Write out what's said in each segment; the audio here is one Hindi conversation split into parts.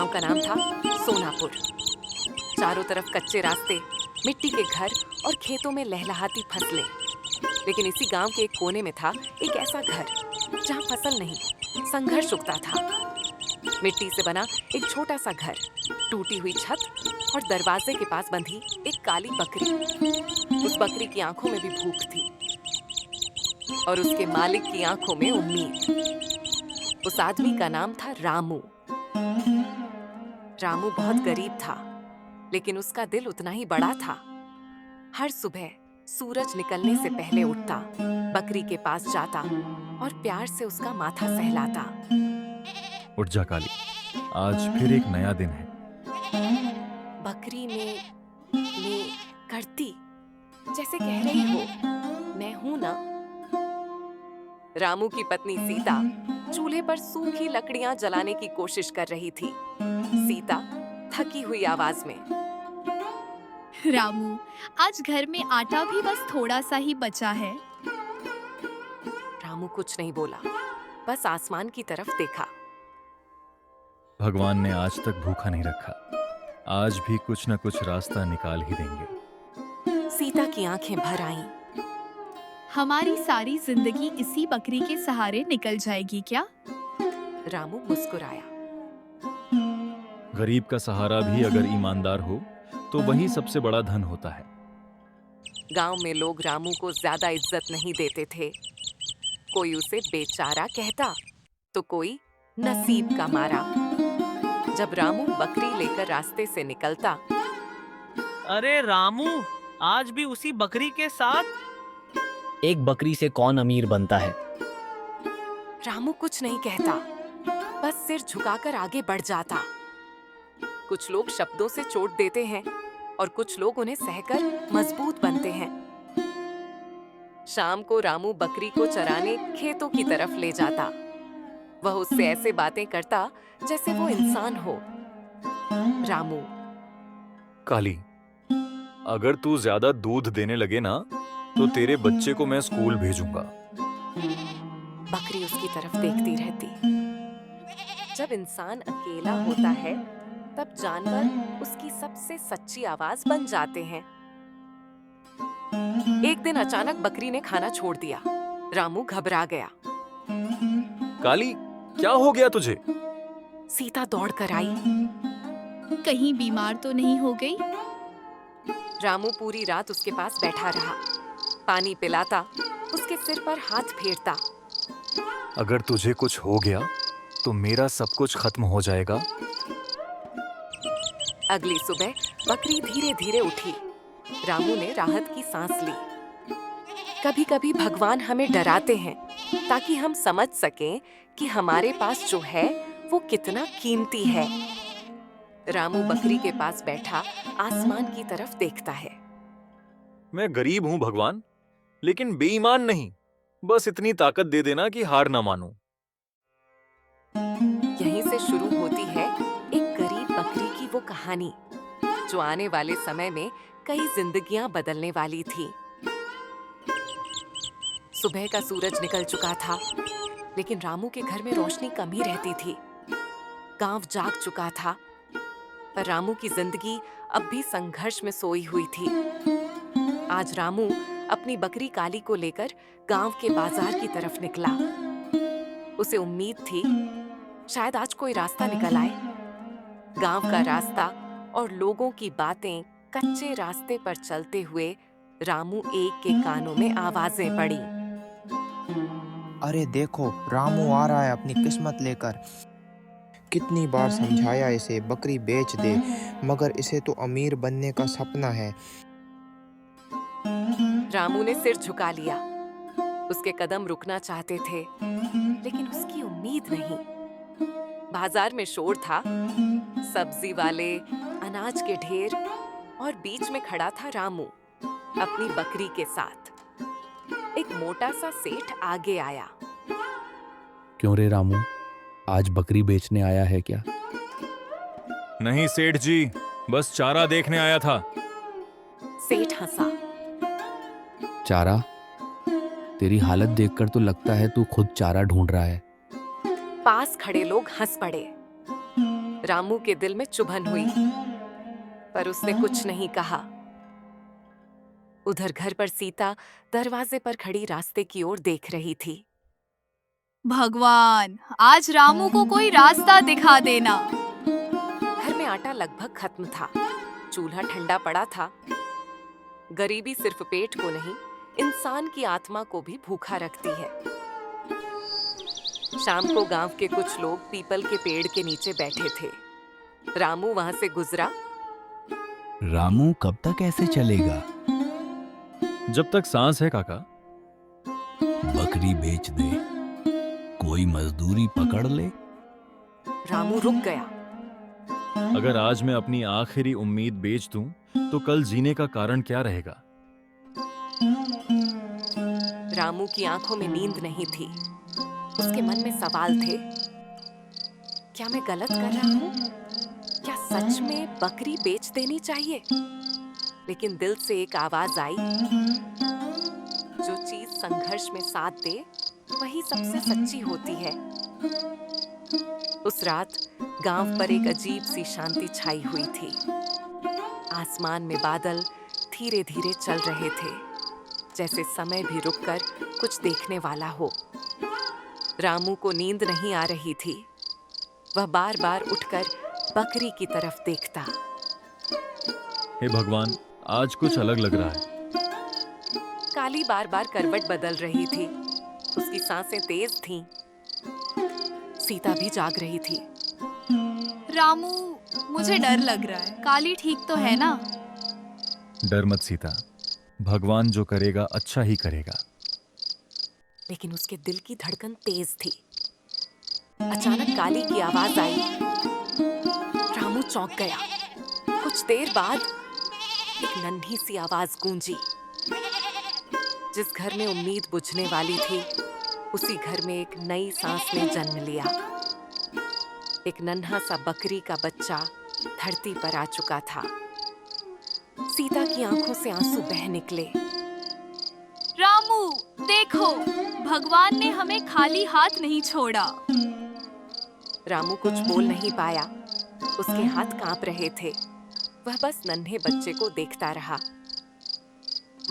गांव का नाम था सोनापुर। चारों तरफ कच्चे रास्ते, मिट्टी के घर और खेतों में लहलहाती फसलें। लेकिन इसी गांव के एक कोने में था एक ऐसा घर जहां फसल नहीं, संघर्ष उगता था। मिट्टी से बना एक छोटा सा घर, टूटी हुई छत और दरवाजे के पास बंधी एक काली बकरी। उस बकरी की आंखों में भी भूख थी और उसके मालिक की आंखों में उम्मीद। उस आदमी का नाम था रामू। रामू बहुत गरीब था, लेकिन उसका दिल उतना ही बड़ा था। हर सुबह सूरज निकलने से पहले उठता, बकरी के पास जाता और प्यार से उसका माथा सहलाता। उठ जा काली, आज फिर एक नया दिन है। बकरी में करती जैसे कह रही हो, मैं हूं ना। रामू की पत्नी सीता चूल्हे पर सूखी लकड़ियां जलाने की कोशिश कर रही थी। सीता थकी हुई आवाज में, रामू, आज घर में आटा भी बस थोड़ा सा ही बचा है। रामू कुछ नहीं बोला, बस आसमान की तरफ देखा। भगवान ने आज तक भूखा नहीं रखा, आज भी कुछ न कुछ रास्ता निकाल ही देंगे। सीता की आंखें भर आईं। हमारी सारी जिंदगी इसी बकरी के सहारे निकल जाएगी क्या? रामू मुस्कुराया। गरीब का सहारा भी अगर ईमानदार हो तो वही सबसे बड़ा धन होता है। गांव में लोग रामू को ज्यादा इज्जत नहीं देते थे। कोई उसे बेचारा कहता, तो कोई नसीब का मारा। जब रामू बकरी लेकर रास्ते से निकलता, अरे रामू, आज भी उसी बकरी के साथ? एक बकरी से कौन अमीर बनता है? रामू कुछ नहीं कहता, बस सिर झुकाकर आगे बढ़ जाता। कुछ लोग शब्दों से चोट देते हैं और कुछ लोग उन्हें सहकर मजबूत बनते हैं। शाम को रामू बकरी को चराने खेतों की तरफ ले जाता। वह उससे ऐसे बातें करता जैसे वो इंसान हो। रामू, काली, अगर तू ज्यादा दूध देने लगे ना तो तेरे बच्चे को मैं स्कूल भेजूंगा। बकरी उसकी तरफ देखती रहती। जब इंसान अकेला होता है, तब जानवर उसकी सबसे सच्ची आवाज बन जाते हैं। एक दिन अचानक बकरी ने खाना छोड़ दिया। रामू घबरा गया। काली, क्या हो गया तुझे? सीता दौड़कर आई। कहीं बीमार तो नहीं हो गई? रामू पूरी रात उसके पास बैठा रहा, पानी पिलाता, उसके सिर पर हाथ फेरता। अगर तुझे कुछ हो गया तो मेरा सब कुछ खत्म हो जाएगा। अगली सुबह बकरी धीरे धीरे उठी। रामू ने राहत की सांस ली। कभी कभी भगवान हमें डराते हैं ताकि हम समझ सकें कि हमारे पास जो है वो कितना कीमती है। रामू बकरी के पास बैठा आसमान की तरफ देखता है। मैं गरीब हूं भगवान, लेकिन बेईमान नहीं। बस इतनी ताकत दे देना कि हार ना मानूं। यहीं से शुरू होती है एक गरीब बकरी की वो कहानी, जो आने वाले समय में कई जिंदगियां बदलने वाली थी। सुबह का सूरज निकल चुका था, लेकिन रामू के घर में रोशनी कम ही रहती थी। गांव जाग चुका था, पर रामू की जिंदगी अब भी संघर्ष में सोई हुई थी। आज रामू अपनी बकरी काली को लेकर गांव के बाजार की तरफ निकला। उसे उम्मीद थी शायद आज कोई रास्ता निकल आए। गांव का रास्ता और लोगों की बातें कच्चे रास्ते पर चलते हुए रामू एक के कानों में आवाजें पड़ी। अरे देखो, रामू आ रहा है अपनी किस्मत लेकर। कितनी बार समझाया इसे बकरी बेच दे, मगर इसे तो अमीर बनने का सपना है। रामू ने सिर झुका लिया। उसके कदम रुकना चाहते थे, लेकिन उसकी उम्मीद नहीं। बाजार में शोर था, सब्जी वाले, अनाज के ढेर, और बीच में खड़ा था रामू अपनी बकरी के साथ। एक मोटा सा सेठ आगे आया। क्यों रे रामू, आज बकरी बेचने आया है क्या? नहीं सेठ जी, बस चारा देखने आया था। सेठ हंसा। चारा? तेरी हालत देखकर तो लगता है तू खुद चारा ढूंढ रहा है। पास खड़े लोग हंस पड़े। रामू के दिल में चुभन हुई, पर उसने कुछ नहीं कहा। उधर घर पर सीता दरवाजे पर खड़ी रास्ते की ओर देख रही थी। भगवान, आज रामू को कोई रास्ता दिखा देना। घर में आटा लगभग खत्म था, चूल्हा ठंडा पड़ा था। गरीबी सिर्फ पेट को नहीं, इंसान की आत्मा को भी भूखा रखती है। शाम को गांव के कुछ लोग पीपल के पेड़ के नीचे बैठे थे। रामू वहां से गुजरा। रामू कब तक ऐसे चलेगा? जब तक सांस है काका। बकरी बेच दे, कोई मजदूरी पकड़ ले। रामू रुक गया। अगर आज मैं अपनी आखिरी उम्मीद बेच दूं, तो कल जीने का कारण क्या रहेगा? रामू की आंखों में नींद नहीं थी। उसके मन में सवाल थे। क्या मैं गलत कर रहा हूँ? क्या सच में बकरी बेच देनी चाहिए? लेकिन दिल से एक आवाज आई, जो चीज संघर्ष में साथ दे वही सबसे सच्ची होती है। उस रात गांव पर एक अजीब सी शांति छाई हुई थी। आसमान में बादल धीरे धीरे चल रहे थे, जैसे समय भी रुककर कुछ देखने वाला हो। रामू को नींद नहीं आ रही थी। वह बार बार उठकर बकरी की तरफ देखता। हे भगवान, आज कुछ अलग लग रहा है। काली बार बार करवट बदल रही थी। उसकी सांसें तेज थीं। सीता भी जाग रही थी। रामू, मुझे डर लग रहा है। काली ठीक तो है ना? डर मत सीता, भगवान जो करेगा अच्छा ही करेगा। लेकिन उसके दिल की धड़कन तेज थी। अचानक काली की आवाज आई। रामू चौंक गया। कुछ देर बाद एक नन्ही सी आवाज गूंजी। जिस घर में उम्मीद बुझने वाली थी, उसी घर में एक नई सांस ने जन्म लिया। एक नन्हा सा बकरी का बच्चा धरती पर आ चुका था। सीता की आंखों से आंसू बह निकले। रामू, देखो, भगवान ने हमें खाली हाथ नहीं छोड़ा। रामू कुछ बोल नहीं पाया। उसके हाथ कांप रहे थे। वह बस नन्हे बच्चे को देखता रहा।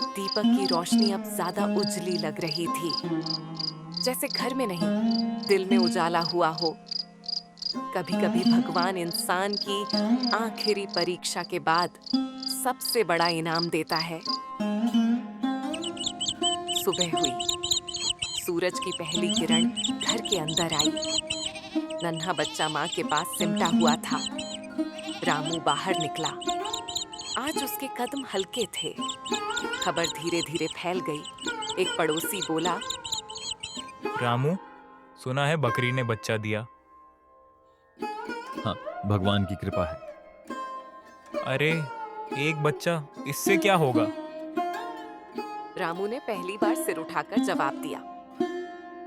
दीपक की रोशनी अब ज्यादा उजली लग रही थी, जैसे घर में नहीं, दिल में उजाला हुआ हो। कभी-कभी भगवान इंसान की आखिरी परीक्षा के बाद सबसे बड़ा इनाम देता है। सुबह हुई। सूरज की पहली किरण घर के अंदर आई। नन्हा बच्चा माँ के पास सिमटा हुआ था। रामू बाहर निकला। आज उसके कदम हल्के थे। खबर धीरे धीरे फैल गई। एक पड़ोसी बोला, रामू, सुना है बकरी ने बच्चा दिया। हाँ, भगवान की कृपा है। अरे, एक बच्चा, इससे क्या होगा? रामू ने पहली बार सिर उठाकर जवाब दिया।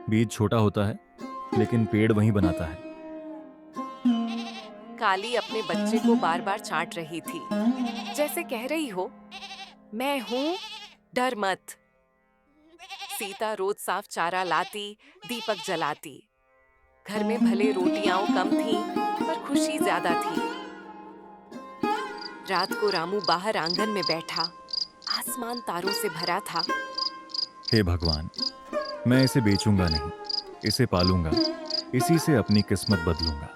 बीज छोटा होता है, लेकिन पेड़ वहीं बनाता है। काली अपने बच्चे को बार बार चाट रही थी, जैसे कह रही हो, मैं हूं, डर मत। सीता रोज साफ चारा लाती, दीपक जलाती। घर में भले रोटियां कम थीं, पर खुशी ज्यादा थी। रात को रामू बाहर आंगन में बैठा। आसमान तारों से भरा था। हे भगवान, मैं इसे बेचूंगा नहीं, इसे पालूंगा, इसी से अपनी किस्मत बदलूंगा।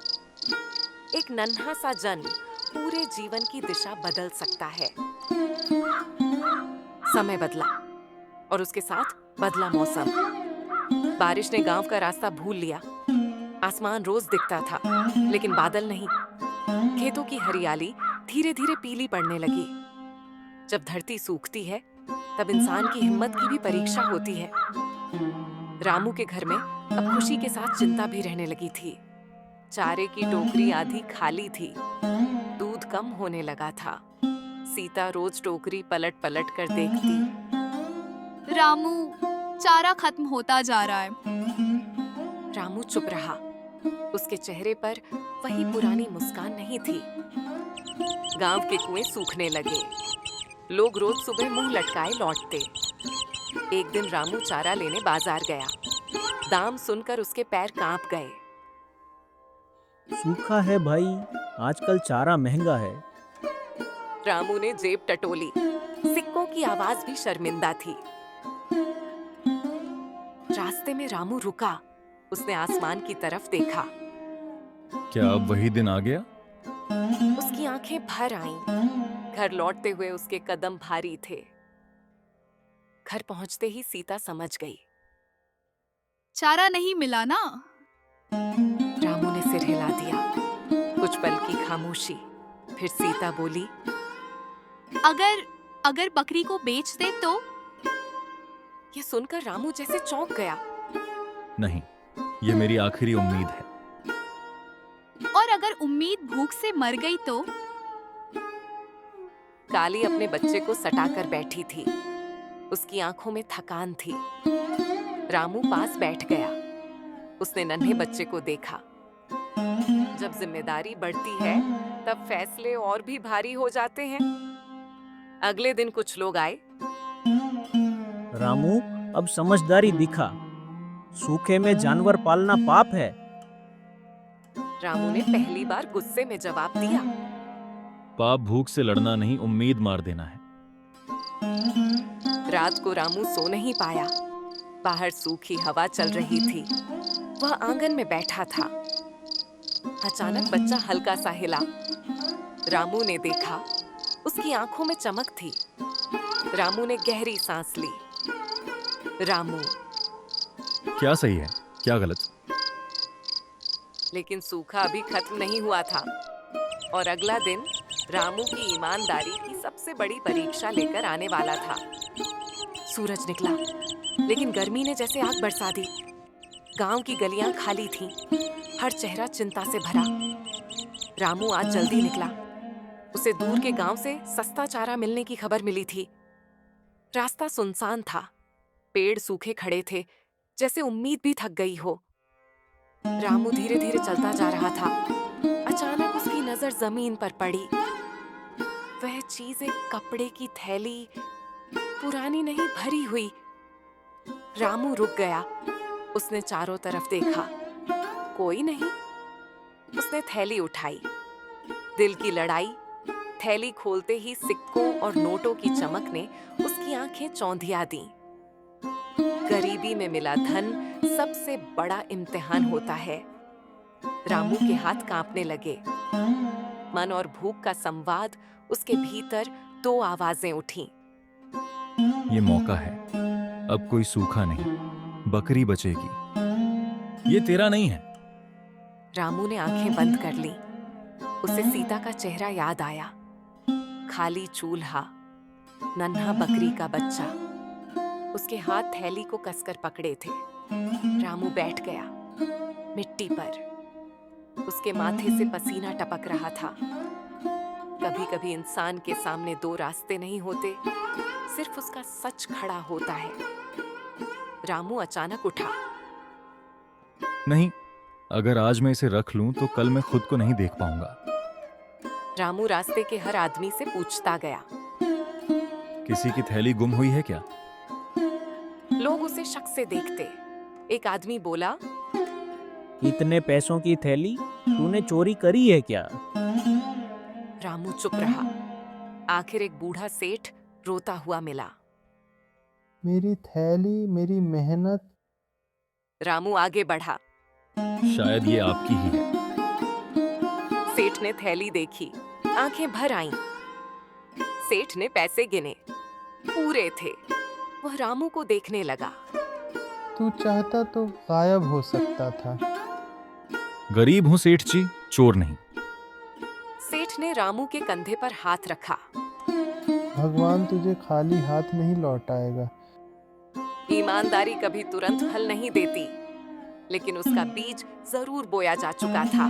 एक नन्हा सा जन्म पूरे जीवन की दिशा बदल सकता है। समय बदला और उसके साथ बदला मौसम। बारिश ने गांव का रास्ता भूल लिया। आसमान रोज दिखता था, लेकिन बादल नहीं। खेतों की हरियाली धीरे धीरे पीली पड़ने लगी। जब धरती सूखती है, तब इंसान की हिम्मत की भी परीक्षा होती है। रामू के घर में अब खुशी के साथ चिंता भी रहने लगी थी। चारे की टोकरी आधी खाली थी। दूध कम होने लगा था। सीता रोज टोकरी पलट पलट कर देखती। रामू, चारा खत्म होता जा रहा है। रामू चुप रहा। उसके चेहरे पर वही पुरानी मुस्कान नहीं थी। गांव के कुएं सूखने लगे। लोग रोज सुबह मुंह लटकाए लौटते। एक दिन रामू चारा लेने बाजार गया। दाम सुनकर उसके पैर कांप गए। सूखा है भाई, आजकल चारा महंगा है। रामू ने जेब टटोली। सिक्कों की आवाज भी शर्मिंदा थी। रास्ते में रामू रुका। उसने आसमान की तरफ देखा। क्या अब वही दिन आ गया? उसकी आंखें भर आईं। घर लौटते हुए उसके कदम भारी थे। घर पहुंचते ही सीता समझ गई। चारा नहीं मिला ना? रामू ने सिर हिला दिया। कुछ पल की खामोशी। फिर सीता बोली, अगर बकरी को बेच दे तो? ये सुनकर रामू जैसे चौंक गया। नहीं, ये मेरी आखिरी उम्मीद है। और अगर उम्मीद भूख से मर गई तो? काली अपने बच्चे को सटाकर बैठी थी। उसकी आंखों में थकान थी। रामू पास बैठ गया। उसने नन्हे बच्चे को देखा। जब जिम्मेदारी बढ़ती है तब फैसले और भी भारी हो जाते हैं। अगले दिन कुछ लोग आए। रामू, अब समझदारी दिखा। सूखे में जानवर पालना पाप है। रामू ने पहली बार गुस्से में जवाब दिया। पाप भूख से लड़ना नहीं, उम्मीद मार देना है। रात को रामू सो नहीं पाया। बाहर सूखी हवा चल रही थी। वह आंगन में बैठा था। अचानक बच्चा हल्का सा हिला। रामू ने देखा। उसकी आंखों में चमक थी। रामू ने गहरी सांस ली। रामू। क्या सही है, क्या गलत? लेकिन सूखा अभी खत्म नहीं हुआ था। और अगला दिन रामू की ईमानदारी की सबसे बड़ी परीक्षा लेकर आने वाला था। सूरज निकला, लेकिन गर्मी ने जैसे आग बरसा दी। गांव की गलियां खाली थीं। हर चेहरा चिंता से भरा। रामू आज जल्दी निकला। उसे दूर के गांव से सस्ता चारा मिलने की खबर मिली थी। रास्ता सुनसान था। पेड़ सूखे खड़े थे, जैसे उम्मीद भी थक गई हो। रामू धीरे धीरे चलता जा रहा था। अचानक उसकी नजर जमीन पर पड़ी। वह चीज एक कपड़े की थैली, पुरानी नहीं भरी हुई। रामू रुक गया। उसने चारों तरफ देखा। कोई नहीं। उसने थैली उठाई। दिल की लड़ाई। थैली खोलते ही सिक्कों और नोटों की चमक ने उसकी आंखें चौंधिया दी। गरीबी में मिला धन सबसे बड़ा इम्तिहान होता है। रामू के हाथ कांपने लगे। मन और भूख का संवाद। उसके भीतर दो आवाजें उठीं। ये मौका है। अब कोई सूखा नहीं, बकरी बचेगी। ये तेरा नहीं है। रामू ने आंखें बंद कर ली। उसे सीता का चेहरा याद आया। खाली चूल्हा, नन्हा बकरी का बच्चा। उसके हाथ थैली को कसकर पकड़े थे। रामू बैठ गया मिट्टी पर। उसके माथे से पसीना टपक रहा था। कभी कभी इंसान के सामने दो रास्ते नहीं होते, सिर्फ उसका सच खड़ा होता है। रामू अचानक उठा। नहीं, अगर आज मैं इसे रख लूं तो कल मैं खुद को नहीं देख पाऊंगा। रामू रास्ते के हर आदमी से पूछता गया। किसी की थैली गुम हुई है क्या? लोग उसे शक से देखते। एक आदमी बोला, इतने पैसों की थैली तूने चोरी करी है क्या? रामू चुप रहा। आखिर एक बूढ़ा सेठ रोता हुआ मिला। मेरी थैली, मेरी मेहनत। रामू आगे बढ़ा। शायद ये आपकी ही है। सेठ ने थैली देखी। आंखें भर आईं। सेठ ने पैसे गिने। पूरे थे। वह रामू को देखने लगा। तू चाहता तो गायब हो सकता था। गरीब हूं सेठ जी, चोर नहीं। सेठ ने रामू के कंधे पर हाथ रखा। भगवान तुझे खाली हाथ नहीं लौटाएगा। ईमानदारी कभी तुरंत फल नहीं देती, लेकिन उसका बीज जरूर बोया जा चुका था।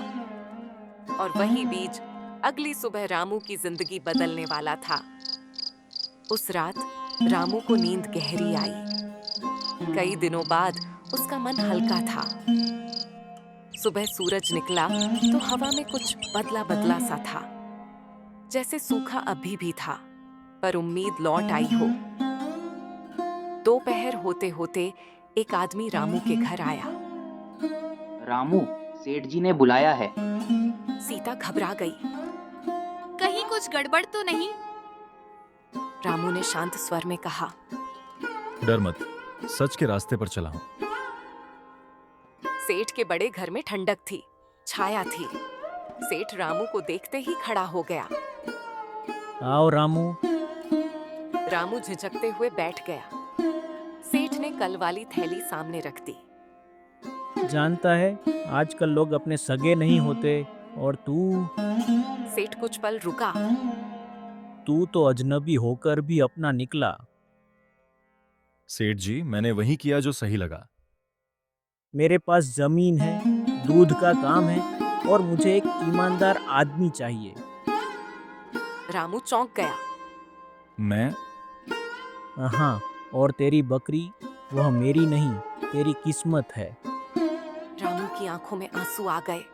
और वही बीज अगली सुबह रामू की जिंदगी बदलने वाला था। उस रात रामू को नींद गहरी आई। कई दिनों बाद उसका मन हल्का था। सुबह सूरज निकला तो हवा में कुछ बदला बदला सा था, जैसे सूखा अभी भी था, पर उम्मीद लौट आई हो। दोपहर होते होते एक आदमी रामू के घर आया। रामू, सेठ जी ने बुलाया है। सीता घबरा गई। कहीं कुछ गड़बड़ तो नहीं? रामू ने शांत स्वर में कहा। डर मत, सच के रास्ते पर चला हूं। सेठ के बड़े घर में ठंडक थी, छाया थी। सेठ रामू को देखते ही खड़ा हो गया। आओ रामू। रामू झिझकते हुए बैठ गया। सेठ ने कल वाली थैली सामने रख दी। जानता है, आजकल लोग अपने सगे नहीं होते, और तू सेठ कुछ पल रुका। तू तो अजनबी होकर भी अपना निकला। सेठ जी, मैंने वही किया जो सही लगा। मेरे पास जमीन है, दूध का काम है, और मुझे एक ईमानदार आदमी चाहिए। रामू चौंक गया। मैं? हाँ, और तेरी बकरी, वह मेरी नहीं, तेरी किस्मत है। रामू की आंखों में आंसू आ गए।